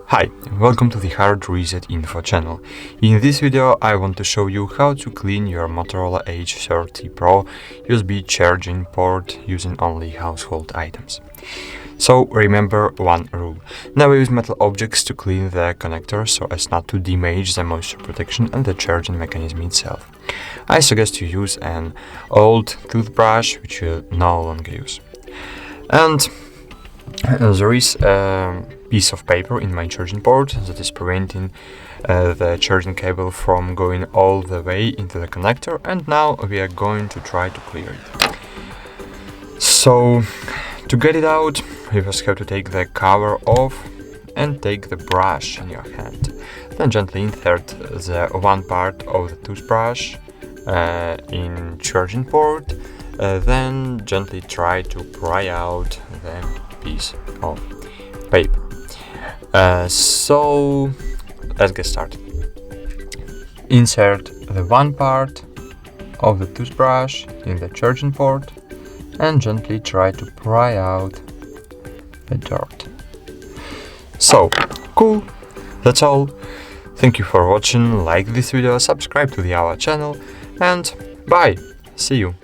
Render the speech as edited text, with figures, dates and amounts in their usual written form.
Hi, welcome to the Hard Reset Info channel. In this video I want to show you how to clean your Motorola Edge 30 Pro USB charging port using only household items. So remember one rule: never use metal objects to clean the connector so as not to damage the moisture protection and the charging mechanism itself. I suggest you use an old toothbrush which you no longer use. And there is a piece of paper in my charging port that is preventing the charging cable from going all the way into the connector, and now we are going to try to clear it. So to get it out, you first have to take the cover off and take the brush in your hand. Then gently insert the one part of the toothbrush in charging port. Then gently try to pry out the piece of paper. So let's get started. Insert the one part of the toothbrush in the charging port and gently try to pry out the dirt. So cool, that's all. Thank you for watching, like this video, subscribe to our channel, and bye, see you.